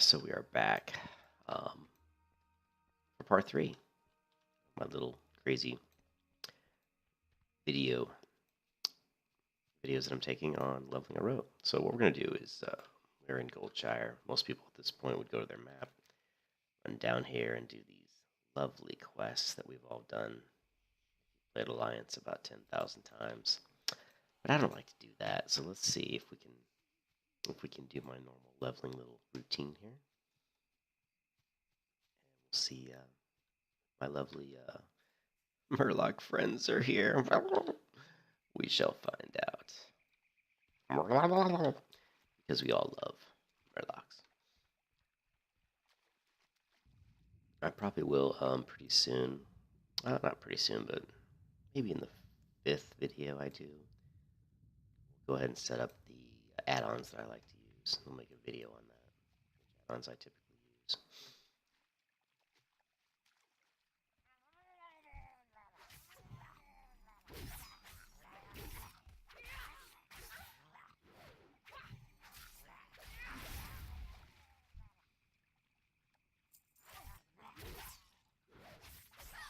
So we are back for part 3. My little crazy videos that I'm taking on leveling a rogue. So what we're going to do is we're in Goldshire. Most people at this point would go to their map, run down here and do these lovely quests that we've all done. Played Alliance about 10,000 times. But I don't like to do that, so let's see if we can do my normal leveling little routine here. We'll see my lovely Murloc friends are here. We shall find out. Because we all love Murlocs. I probably will pretty soon. Not pretty soon, but maybe in the 5th video I do. Go ahead and set up the add-ons that I like to use. We'll make a video on that. Which add-ons I typically use.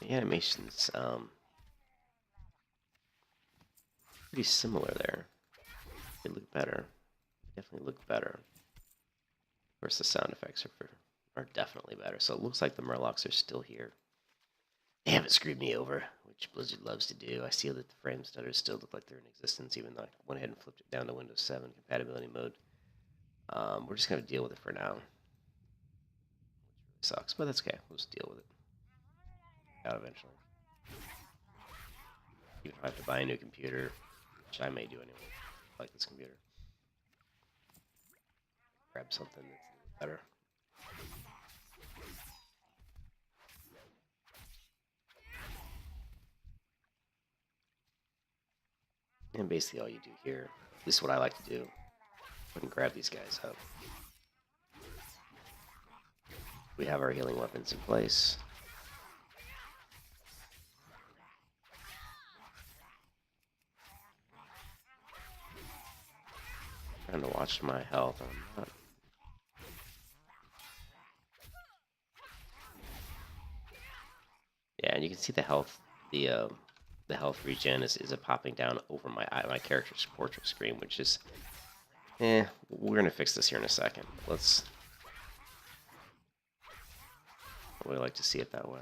The animation's pretty similar there. They look better. Definitely look better. Of course, the sound effects are definitely better. So it looks like the Murlocs are still here. They haven't screwed me over, which Blizzard loves to do. I see that the frame stutters still look like they're in existence, even though I went ahead and flipped it down to Windows 7 compatibility mode. We're just going to deal with it for now. Which really sucks, but that's okay. We'll just deal with it. Out eventually. Even if I have to buy a new computer, which I may do anyway. I like this computer. Grab something that's better. And basically all you do here, at least what I like to do, go and grab these guys up. We have our healing weapons in place. I'm trying to watch my health. I'm not. Yeah, and you can see the health, the health regen is popping down over my character's portrait screen, which is, we're gonna fix this here in a second. Let's. We like to see it that way.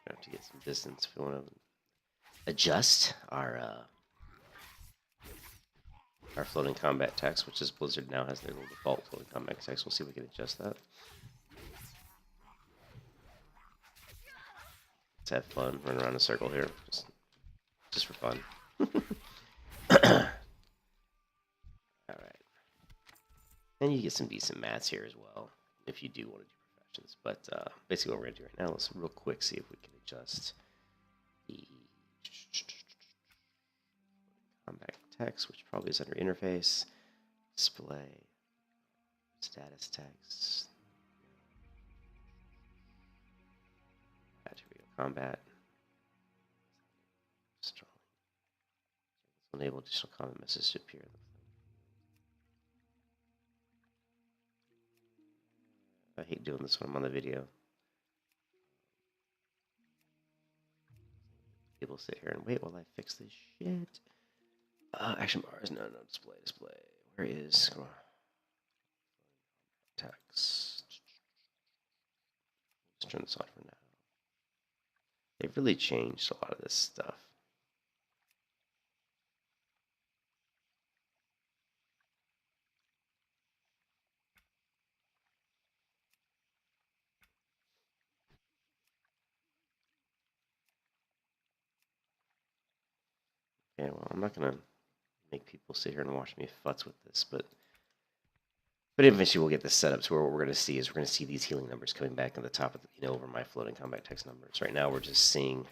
Have to get some distance if we want to adjust our floating combat text, which is Blizzard now has their little default floating combat text. We'll see if we can adjust that. Let's have fun, run around in a circle here, just for fun. All right, and you get some decent mats here as well if you do want to do professions. But basically, what we're gonna do right now, let's real quick see if we can adjust the combat text, which probably is under interface, display, status text. Here we go, combat. Strong. Let's enable additional comment messages to appear. I hate doing this when I'm on the video. People sit here and wait while I fix this shit. Action bars, no, display. Where is text? Let's turn this on for now. They've really changed a lot of this stuff. Okay, well, I'm not gonna make people sit here and watch me futz with this, but eventually we'll get this set up to where what we're going to see is we're going to see these healing numbers coming back on the top of the, over my floating combat text numbers. Right now we're just seeing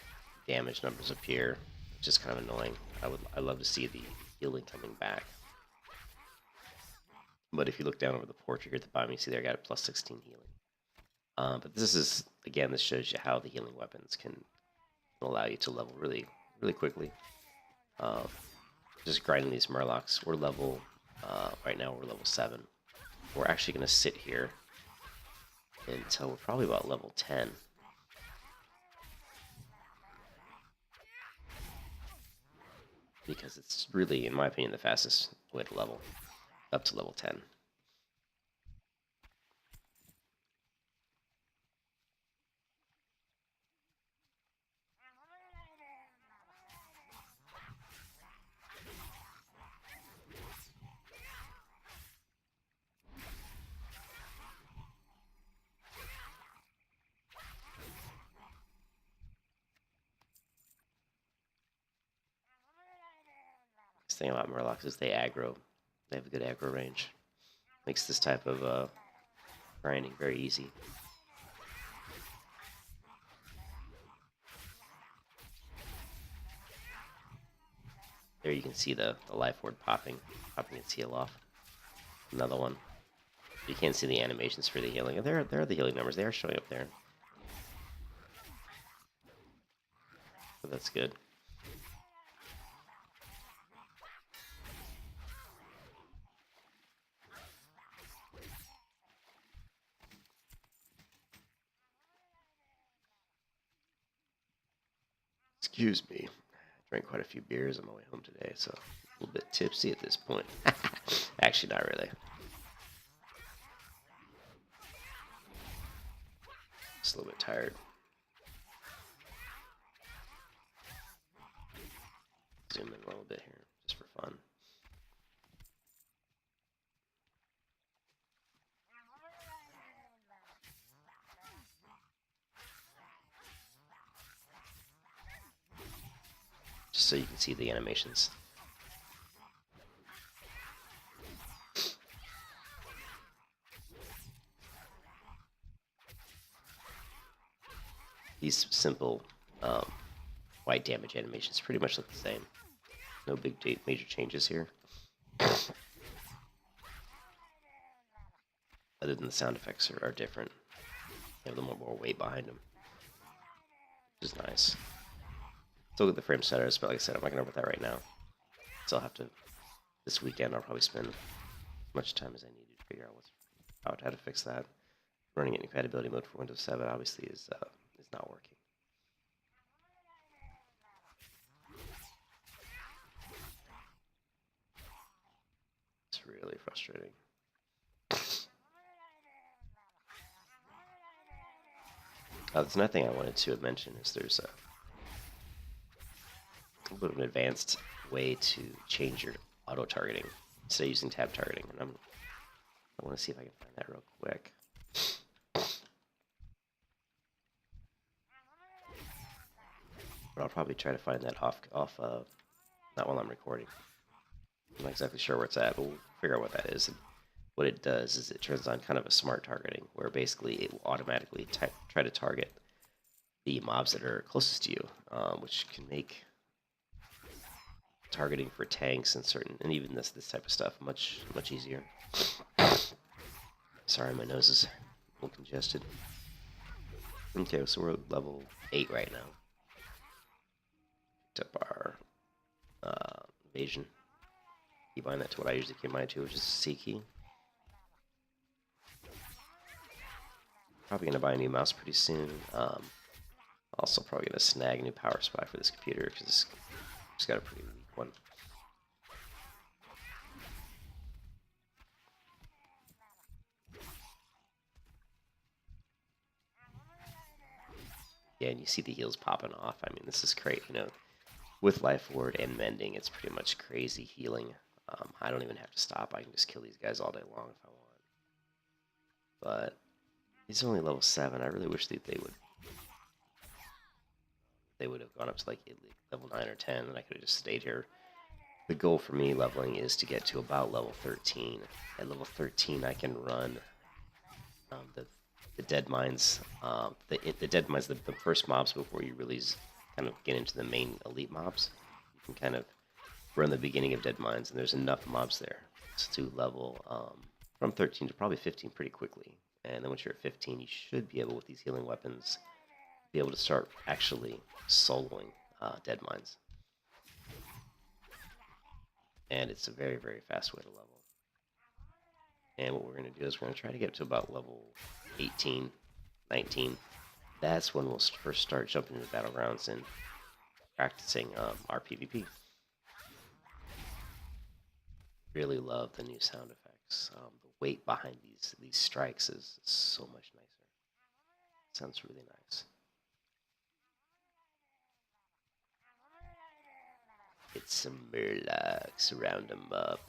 damage numbers appear, which is kind of annoying. I love to see the healing coming back. But if you look down over the portrait here at the bottom, you see there I got a plus 16 healing. But this is, again, this shows you how the healing weapons can allow you to level really, really quickly. Just grinding these Murlocs. We're level, right now we're level 7. We're actually going to sit here until we're probably about level 10. Because it's really, in my opinion, the fastest way to level, up to level 10. The thing about Murlocs is they aggro. They have a good aggro range. Makes this type of grinding very easy. There you can see the life ward popping its heal off. Another one. You can't see the animations for the healing. There are the healing numbers. They are showing up there. So that's good. Excuse me. I drank quite a few beers on my way home today, so a little bit tipsy at this point. Actually, not really. Just a little bit tired. Zoom in a little bit here, just for fun. Just so you can see the animations. These simple white damage animations pretty much look the same. No big major changes here. Other than the sound effects are different. They have a little more weight behind them. Which is nice. Still get the frame setters, but like I said, I'm not going to work with that right now. So I'll have to, this weekend, I'll probably spend as much time as I need to figure out how to fix that. Running it in compatibility mode for Windows 7 obviously is not working. It's really frustrating. There's another thing I wanted to mention is there's a little bit of an advanced way to change your auto targeting instead of using tab targeting. And I want to see if I can find that real quick. But I'll probably try to find that not while I'm recording. I'm not exactly sure where it's at, but we'll figure out what that is. And what it does is it turns on kind of a smart targeting, where basically it will automatically try to target the mobs that are closest to you, which can make targeting for tanks and even this type of stuff much easier. Sorry, my nose is a little congested. Okay, so we're at level 8 right now. Picked up our evasion. Keybind that to what I usually keybind to, which is C key. Probably going to buy a new mouse pretty soon. Also probably going to snag a new power supply for this computer because it's got a pretty weak one. Yeah, and you see the heals popping off. I mean, this is great, you know. With Life Ward and Mending, it's pretty much crazy healing. I don't even have to stop. I can just kill these guys all day long if I want. But he's only level 7. I really wish that they would have gone up to like level 9 or 10, and I could have just stayed here. The goal for me leveling is to get to about level 13. At level 13, I can run the dead mines, the dead mines, the first mobs before you really kind of get into the main elite mobs. You can kind of run the beginning of dead mines, and there's enough mobs there to level from 13 to probably 15 pretty quickly. And then once you're at 15, you should be able, with these healing weapons, be able to start actually soloing dead mines. And it's a very, very fast way to level. And what we're going to do is we're going to try to get to about level 18, 19. That's when we'll first start jumping into battlegrounds and practicing our PvP. Really love the new sound effects. The weight behind these strikes is so much nicer. Sounds really nice. It's some Murlocs, round them up.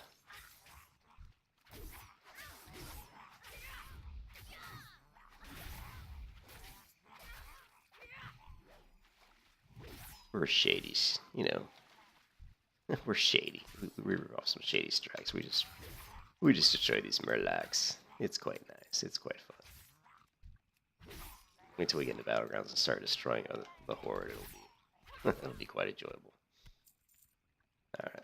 We're shady, you know. We're shady. We rip off some shady strikes. We just destroy these Murlocs. It's quite nice. It's quite fun. Wait till we get into battlegrounds and start destroying the horde. It'll be quite enjoyable. All right.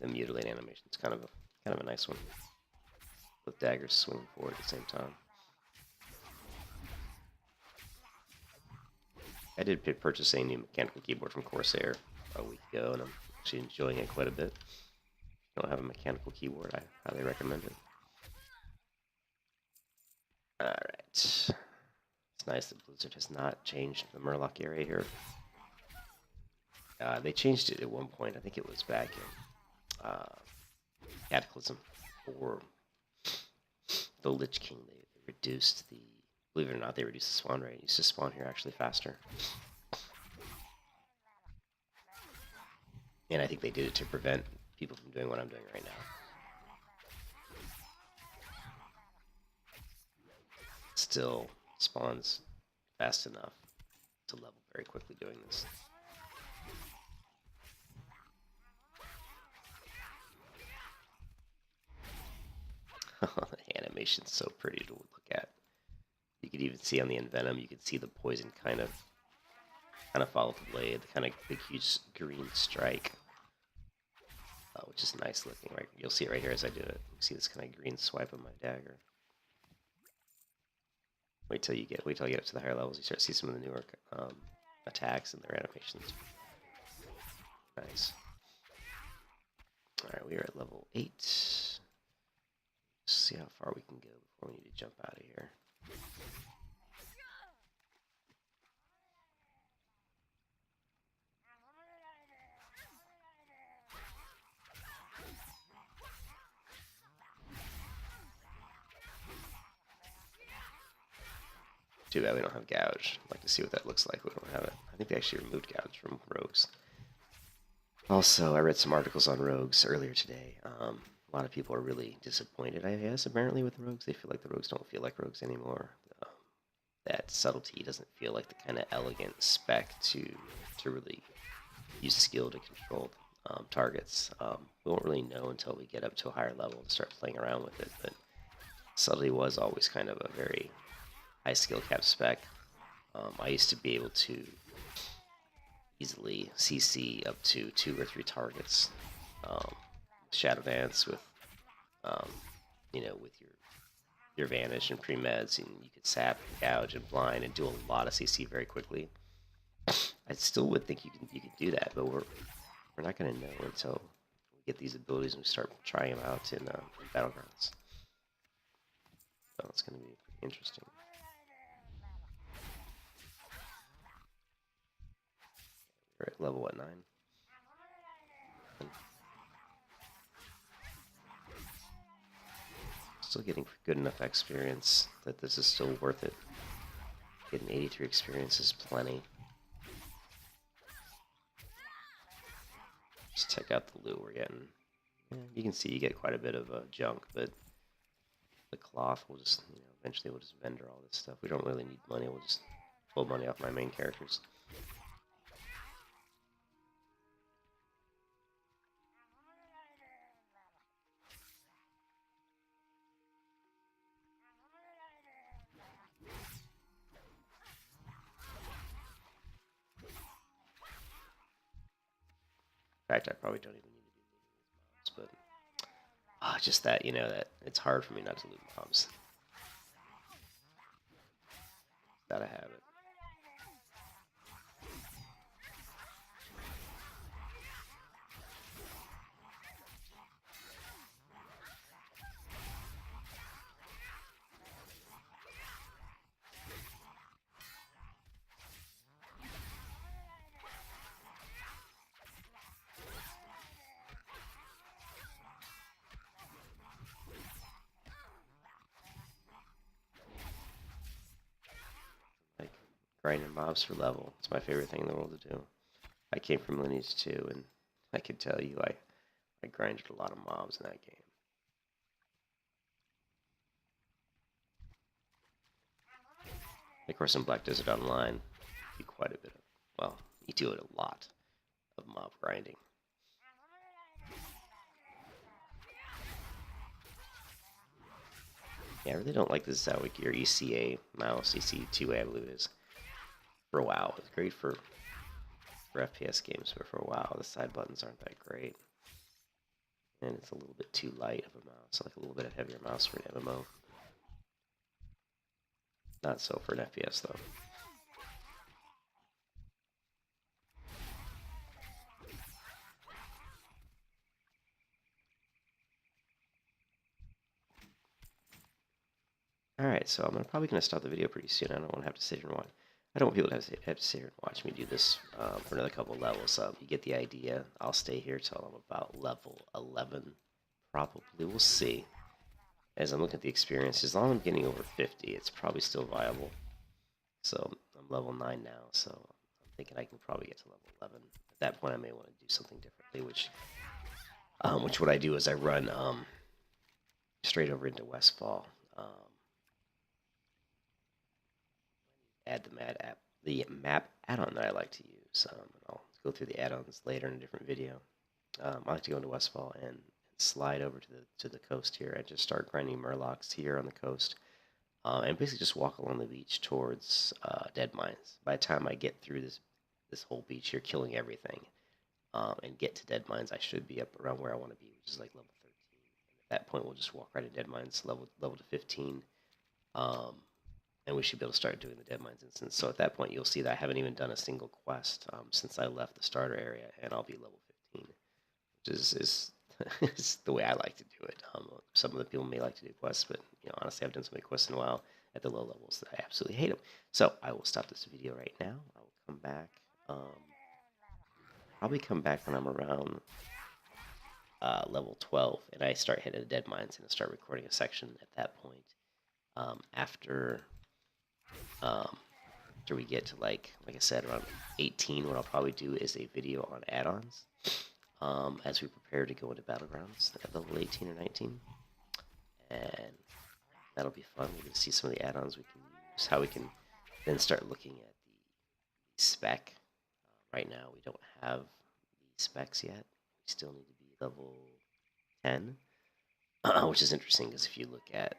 The mutilate animation is kind of a nice one. With daggers swinging forward at the same time. I did purchase a new mechanical keyboard from Corsair a week ago, and I'm actually enjoying it quite a bit. If you don't have a mechanical keyboard, I highly recommend it. Alright. It's nice that Blizzard has not changed the Murloc area here. They changed it at one point. I think it was back in Cataclysm or the Lich King. They reduced the, believe it or not, they reduced the spawn rate. It used to spawn here actually faster. And I think they did it to prevent people from doing what I'm doing right now. Still spawns fast enough to level very quickly doing this. The animation's so pretty to look at. You could even see on the Envenom, you could see the poison kind of follow the blade, the kind of big, huge green strike, which is nice looking. Right, you'll see it right here as I do it. You see this kind of green swipe of my dagger. Wait till I get up to the higher levels. You start to see some of the newer attacks and their animations. Nice. All right, we are at level 8. Let's see how far we can go before we need to jump out of here. Too bad we don't have Gouge. I'd like to see what that looks like. We don't have it. I think they actually removed Gouge from Rogues. Also, I read some articles on Rogues earlier today. A lot of people are really disappointed, I guess, apparently, with Rogues. They feel like the Rogues don't feel like Rogues anymore. That subtlety doesn't feel like the kind of elegant spec to really use skill to control targets. We won't really know until we get up to a higher level and start playing around with it, but subtlety was always kind of a very high skill cap spec. I used to be able to easily CC up to 2 or 3 targets. Shadow Dance with, with your Vanish and pre-meds, and you could sap, gouge, and blind, and do a lot of CC very quickly. I still would think you can do that, but we're not going to know until we get these abilities and we start trying them out in Battlegrounds. So it's going to be interesting. We're at level, 9? Still getting good enough experience that this is still worth it. Getting 83 experience is plenty. Just check out the loot we're getting. Yeah, you can see you get quite a bit of junk, but the cloth will just, eventually we'll just vendor all this stuff. We don't really need money. We'll just pull money off my main characters. fact, I probably don't even need to be looting these mobs, but just that, that it's hard for me not to loot mobs. Gotta have it. Like, grinding mobs for level. It's my favorite thing in the world to do. I came from Lineage 2, and I can tell you, I grinded a lot of mobs in that game. Of course, in Black Desert Online, you do quite a bit of, well, you do it a lot of mob grinding. Yeah, I really don't like this Zowick or ECA mouse, EC2A, I believe it is. For WoW, it's great for FPS games, but for WoW, the side buttons aren't that great. And it's a little bit too light of a mouse, like a little bit of heavier mouse for an MMO. Not so for an FPS, though. Alright, so I'm probably going to stop the video pretty soon. I don't want to have to sit here and watch. I don't want people to have to sit here and watch me do this for another couple of levels. You get the idea. I'll stay here till I'm about level 11. Probably. We'll see. As I'm looking at the experience, as long as I'm getting over 50, it's probably still viable. So I'm level 9 now, so I'm thinking I can probably get to level 11. At that point, I may want to do something differently, which what I do is I run straight over into Westfall. Add the map add-on that I like to use. I'll go through the add-ons later in a different video. I like to go into Westfall and slide over to the coast here and just start grinding Murlocs here on the coast, and basically just walk along the beach towards dead mines. By the time I get through this whole beach here, killing everything, and get to dead mines, I should be up around where I want to be, which is like level 13. And at that point, we'll just walk right to dead mines, level to 15. And we should be able to start doing the Dead Mines instance. So at that point, you'll see that I haven't even done a single quest since I left the starter area, and I'll be level 15, which is the way I like to do it. Some of the people may like to do quests, but honestly, I've done so many quests in a while at the low levels that I absolutely hate them. So I will stop this video right now. I will come back. Probably come back when I'm around level 12, and I start hitting the Dead Mines and start recording a section at that point. After we get to like I said, around 18, what I'll probably do is a video on add-ons as we prepare to go into Battlegrounds at level 18 or 19, and that'll be fun. We're going to see some of the add-ons we can use, how we can then start looking at the spec. Right now, we don't have the specs yet. We still need to be level 10, which is interesting because if you look at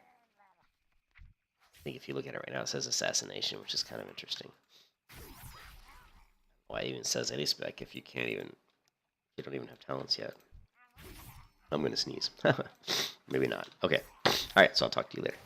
it right now, it says assassination, which is kind of interesting. Why it even says any spec if you don't even have talents yet? I'm gonna sneeze. Maybe not. Okay. All right. So I'll talk to you later.